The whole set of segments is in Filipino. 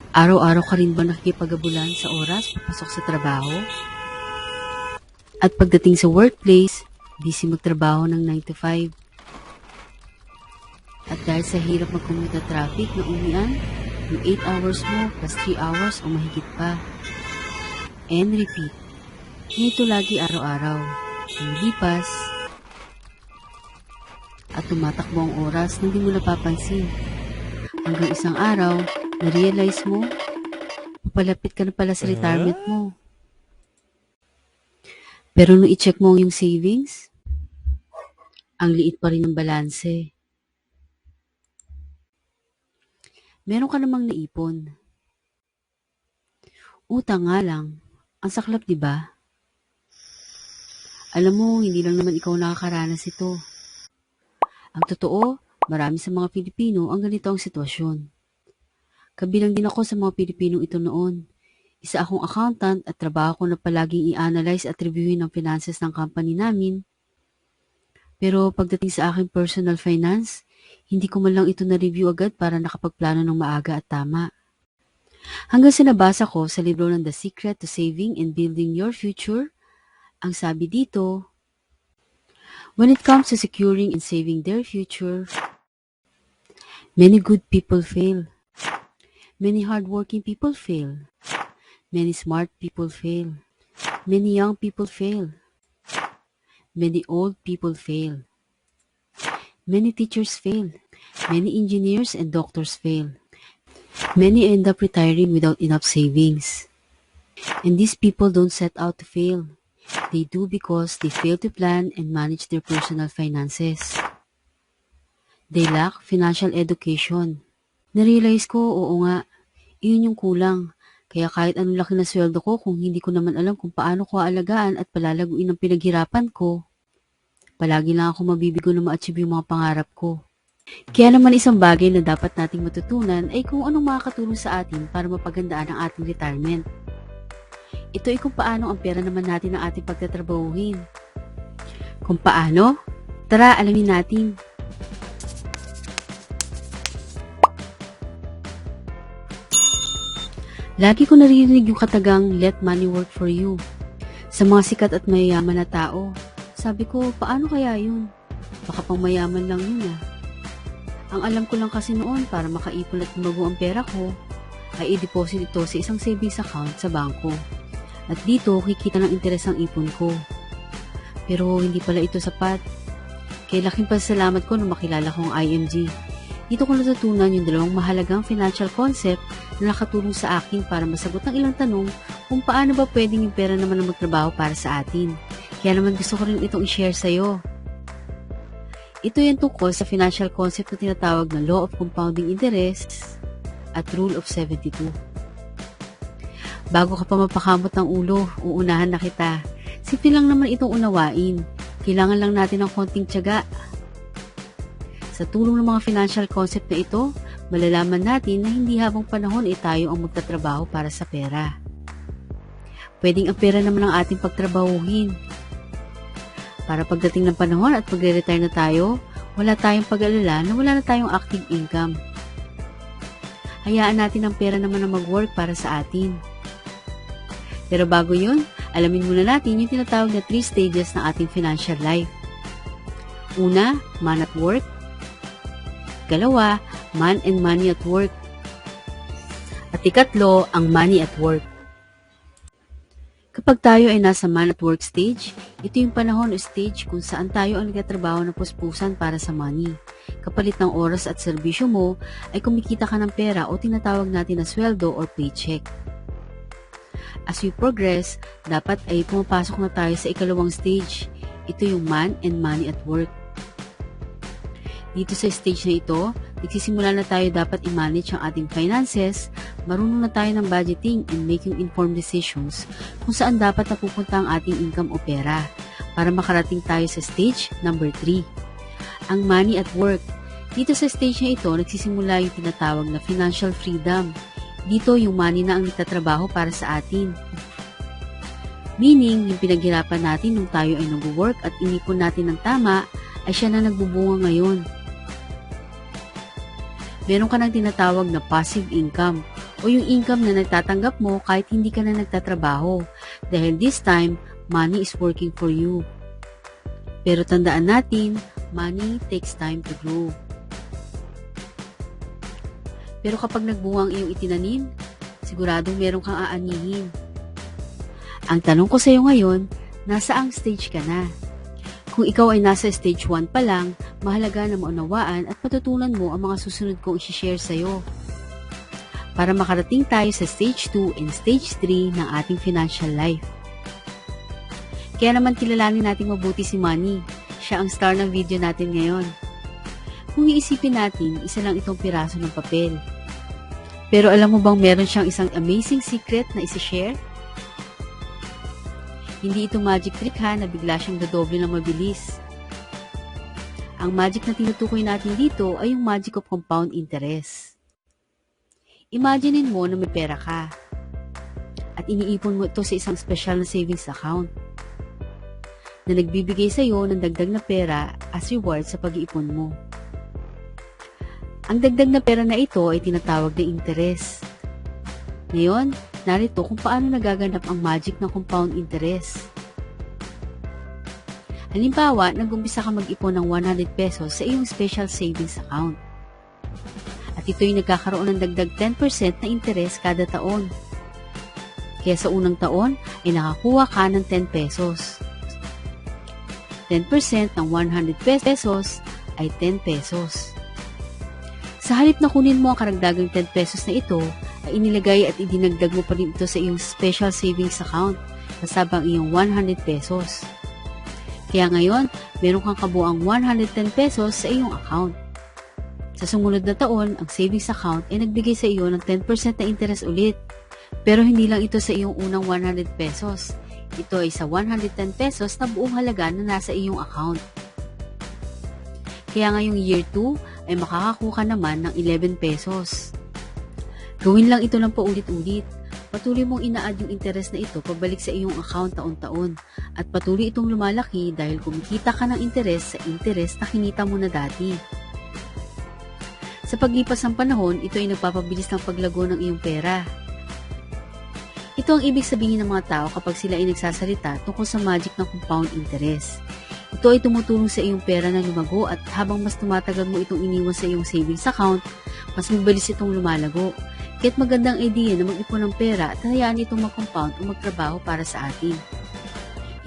Araw-araw ka rin ba nakikipag-abulan sa oras papasok sa trabaho? At pagdating sa workplace, busy magtrabaho ng 9 to 5. At dahil sa hirap mag-commute at traffic na uwian, yung 8 hours mo plus 3 hours o mahigit pa. And repeat. Ganito lagi araw-araw. Lumipas at tumatakbo ang oras na hindi mo napapansin. Hanggang isang araw, na-realize mo, papalapit ka na pala sa retirement mo. Pero nung i-check mo yung savings, ang liit pa rin ng balanse. Meron ka namang naipon. Utang nga lang. Ang saklap, di ba? Alam mo, hindi lang naman ikaw nakakaranas ito. Ang totoo, marami sa mga Pilipino ang ganito ang sitwasyon. Kabilang din ako sa mga Pilipinong ito noon. Isa akong accountant at trabaho ko na palaging i-analyze at reviewin ang finances ng company namin. Pero pagdating sa aking personal finance, hindi ko man lang ito na-review agad para nakapagplano ng maaga at tama. Hanggang sa nabasa ko sa libro ng The Secret to Saving and Building Your Future, ang sabi dito, when it comes to securing and saving their future, many good people fail. Many hardworking people fail. Many smart people fail. Many young people fail. Many old people fail. Many teachers fail. Many engineers and doctors fail. Many end up retiring without enough savings. And these people don't set out to fail. They do because they fail to plan and manage their personal finances. They lack financial education. Narealize ko, oo nga, iyon yung kulang. Kaya kahit anong laki na sweldo ko, kung hindi ko naman alam kung paano ko aalagaan at palalaguin ang pinaghirapan ko, palagi lang ako mabibigo na ma-achieve yung mga pangarap ko. Kaya naman isang bagay na dapat nating matutunan ay kung anong makakatulong sa atin para mapagandaan ang ating retirement. Ito ay kung paano ang pera naman natin ang ating pagtatrabahuhin. Kung paano? Tara, alamin natin. Lagi ko naririnig yung katagang, let money work for you. Sa mga sikat at mayayaman na tao, sabi ko, paano kaya yun? Baka pang mayaman lang yun ah. Ang alam ko lang kasi noon para makaipon at lumago ang pera ko, ay i-deposit ito sa isang savings account sa bangko. At dito, kikita ng interes ang ipon ko. Pero hindi pala ito sapat. Kaya laking pasalamat ko nung makilala ko ang IMG. Dito ko natutunan yung dalawang mahalagang financial concept na nakatulong sa akin para masagot ang ilang tanong kung paano ba pwedeng yung pera naman ang magtrabaho para sa atin. Kaya naman gusto ko rin itong i-share sa'yo. Ito yung tungkol sa financial concept na tinatawag na Law of Compounding Interest at Rule of 72. Bago ka pa mapakamot ng ulo, uunahan na kita. Simple lang naman itong unawain. Kailangan lang natin ng konting tiyaga. Sa tulong ng mga financial concept na ito, malalaman natin na hindi habang panahon ay tayo ang magtatrabaho para sa pera. Pwedeng ang pera naman ang ating pagtrabahuhin. Para pagdating ng panahon at pagre-retire na tayo, wala tayong pag-alala na wala na tayong active income. Hayaan natin ang pera naman na mag-work para sa atin. Pero bago yun, alamin muna natin yung tinatawag na 3 stages ng ating financial life. Una, man at work. Ikalawa, man and money at work. At ikatlo, ang money at work. Kapag tayo ay nasa man at work stage, ito yung panahon o stage kung saan tayo ang nagtatrabaho ng puspusan para sa money. Kapalit ng oras at serbisyo mo, ay kumikita ka ng pera o tinatawag natin na sweldo or paycheck. As we progress, dapat ay pumapasok na tayo sa ikalawang stage. Ito yung man and money at work. Dito sa stage na ito, nagsisimula na tayo dapat i-manage ang ating finances, marunong na tayo ng budgeting and making informed decisions kung saan dapat napupunta ang ating income o pera para makarating tayo sa stage number 3. Ang money at work. Dito sa stage na ito, nagsisimula yung tinatawag na financial freedom. Dito yung money na ang nagtatrabaho para sa atin. Meaning, yung pinaghirapan natin nung tayo ay nag-work at inipon natin ng tama, ay siya na nagbubunga ngayon. Meron ka ng tinatawag na passive income o yung income na nagtatanggap mo kahit hindi ka na nagtatrabaho dahil this time, money is working for you. Pero tandaan natin, money takes time to grow. Pero kapag nagbunga ang iyong itinanim, siguradong meron kang aanihin. Ang tanong ko sa iyo ngayon, nasa ang stage ka na? Kung ikaw ay nasa stage 1 pa lang, mahalaga na maunawaan at matutunan mo ang mga susunod kong i-share sa iyo para makarating tayo sa stage 2 and stage 3 ng ating financial life. Kaya naman kilalanin natin mabuti si Money. Siya ang star ng video natin ngayon. Kung iisipin natin, isa lang itong piraso ng papel. Pero alam mo bang meron siyang isang amazing secret na isi-share? Hindi ito magic trick ha na bigla siyang dodoble ng mabilis. Ang magic na tinutukoy natin dito ay yung magic of compound interest. Imaginein mo na may pera ka at iniipon mo ito sa isang special na savings account na nagbibigay sa iyo ng dagdag na pera as reward sa pag-iipon mo. Ang dagdag na pera na ito ay tinatawag na interest. Ngayon, narito kung paano nagaganap ang magic ng compound interest. Halimbawa, nag-umpisa ka mag-ipon ng 100 pesos sa iyong special savings account. At ito'y nagkakaroon ng dagdag 10% na interest kada taon. Kaya sa unang taon ay nakakuha ka ng 10 pesos. 10% ng 100 pesos ay 10 pesos. Sa halip na kunin mo ang karagdagang 10 pesos na ito, ay inilagay at idinagdag mo pa rin ito sa iyong special savings account kasabang iyong 100 pesos. Kaya ngayon, meron kang kabuang 110 pesos sa iyong account. Sa sumunod na taon, ang savings account ay nagbigay sa iyo ng 10% na interest ulit. Pero hindi lang ito sa iyong unang 100 pesos. Ito ay sa 110 pesos na buong halaga na nasa iyong account. Kaya ngayong year 2 ay makakakuha naman ng 11 pesos. Gawin lang ito ng paulit-ulit. Patuloy mong ina-add yung interest na ito pabalik sa iyong account taon-taon at patuloy itong lumalaki dahil kumikita ka ng interest sa interest na kinita mo na dati. Sa paglipas ng panahon, ito ay nagpapabilis ng paglago ng iyong pera. Ito ang ibig sabihin ng mga tao kapag sila ay nagsasalita tungkol sa magic ng compound interest. Ito ay tumutulong sa iyong pera na lumago at habang mas tumatagal mo itong iniwan sa iyong savings account, mas mabilis itong lumalago. Kaya't magandang idea na mag-ipon ng pera at hayaan itong mag-compound o magtrabaho para sa atin.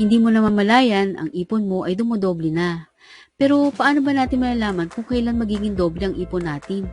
Hindi mo namamalayan, ang ipon mo ay dumodoble na. Pero paano ba natin malalaman kung kailan magiging doble ang ipon natin?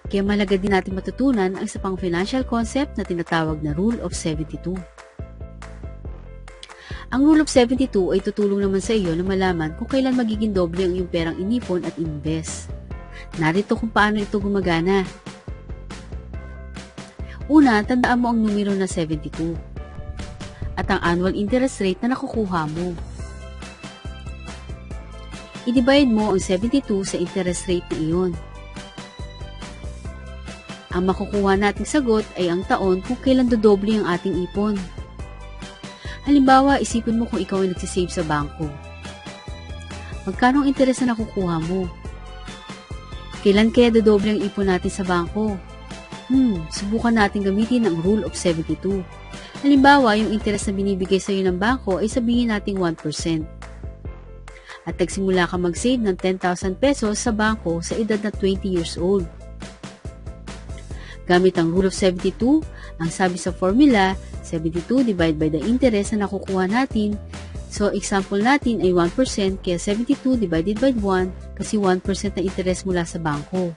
Kaya mahalaga din natin matutunan ang isa pang financial concept na tinatawag na Rule of 72. Ang Rule of 72 ay tutulong naman sa iyo na malaman kung kailan magiging doble ang iyong perang inipon at invest. Narito kung paano ito gumagana. Una, tandaan mo ang numero na 72 at ang annual interest rate na nakukuha mo. I-divide mo ang 72 sa interest rate na iyon. Ang makukuha nating sagot ay ang taon kung kailan dodoble ang ating ipon. Halimbawa, isipin mo kung ikaw ay nagsisave sa bangko. Magkano ang interest na nakukuha mo? Kailan kaya dodoble ang ipon natin sa bangko? Subukan natin gamitin ang Rule of 72. Halimbawa, yung interest na binibigay sa iyo ng bangko ay sabihin nating 1%. At nagsimula ka mag-save ng 10,000 pesos sa bangko sa edad na 20 years old. Gamit ang Rule of 72, ang sabi sa formula, 72 divided by the interest na nakukuha natin. So, example natin ay 1%, kaya 72 divided by 1 kasi 1% na interest mula sa bangko.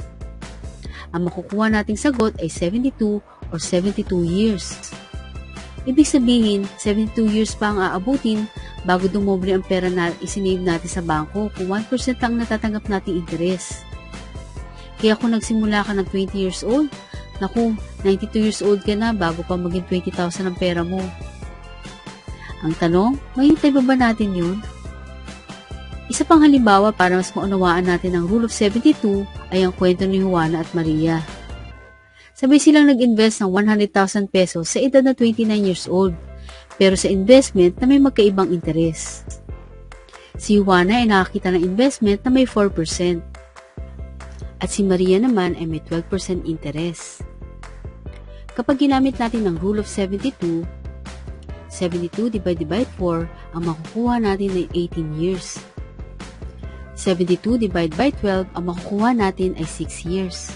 Ang makukuha nating sagot ay 72 or 72 years. Ibig sabihin, 72 years pa ang aabutin bago dumoble ang pera na isinave natin sa bangko kung 1% lang natatanggap nating interest. Kaya kung nagsimula ka ng 20 years old, naku, 92 years old ka na bago pa maging 20,000 ang pera mo. Ang tanong, mahintay ba natin yun? Isa pang halimbawa para mas maunawaan natin ang Rule of 72 ay ang kwento ni Juana at Maria. Sabay silang nag-invest ng 100,000 pesos sa edad na 29 years old, pero sa investment na may magkaibang interes. Si Juana ay nakakita ng investment na may 4%, at si Maria naman ay may 12% interest. Kapag ginamit natin ang rule of 72, 72 divided by 4, ang makukuha natin ay 18 years. 72 divided by 12, ang makukuha natin ay 6 years.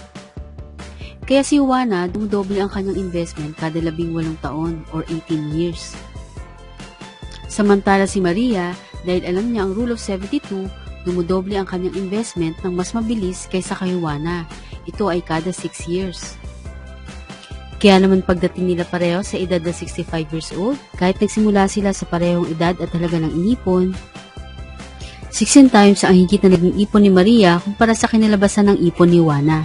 Kaya si Juana, dumodoble ang kanyang investment kada 18 taon or 18 years. Samantala si Maria, dahil alam niya ang rule of 72, dumodoble ang kanyang investment ng mas mabilis kaysa kay Juana. Ito ay kada 6 years. Kaya naman pagdating nila pareho sa edad na 65 years old, kahit nagsimula sila sa parehong edad at talaga ng inipon, 16 times ang higit na naging ipon ni Maria kumpara sa kinalabasan ng ipon ni Juana.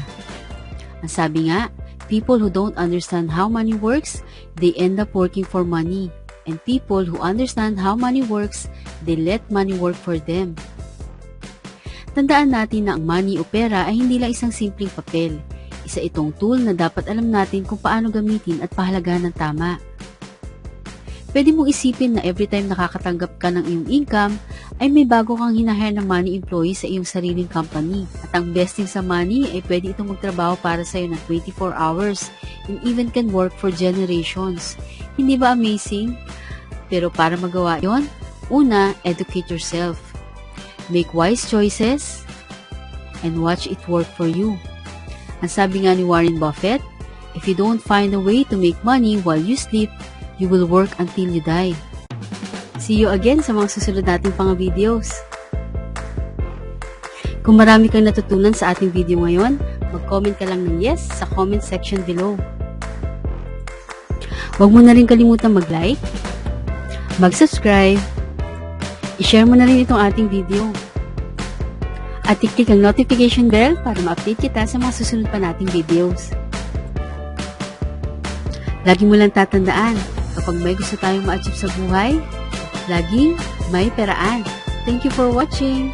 Ang sabi nga, people who don't understand how money works, they end up working for money. And people who understand how money works, they let money work for them. Tandaan natin na ang money o pera ay hindi lang isang simpleng papel. Isa itong tool na dapat alam natin kung paano gamitin at pahalagahan ng tama. Pwede mong isipin na every time nakakatanggap ka ng iyong income, ay may bago kang hinahire ng money employee sa iyong sariling company. At ang best thing sa money ay pwede itong magtrabaho para sa iyo ng 24 hours and even can work for generations. Hindi ba amazing? Pero para magawa yon, una, educate yourself. Make wise choices and watch it work for you. Ang sabi nga ni Warren Buffett, if you don't find a way to make money while you sleep, you will work until you die. See you again sa mga susunod nating mga videos. Kung marami kang natutunan sa ating video ngayon, mag-comment ka lang ng yes sa comment section below. Huwag mo na rin kalimutan mag-like, mag-subscribe, i-share mo na rin itong ating video. At i-click ang notification bell para ma-update kita sa mga susunod pa nating videos. Lagi mo lang tatandaan, kapag may gusto tayong ma-achieve sa buhay, laging may peraan. Thank you for watching!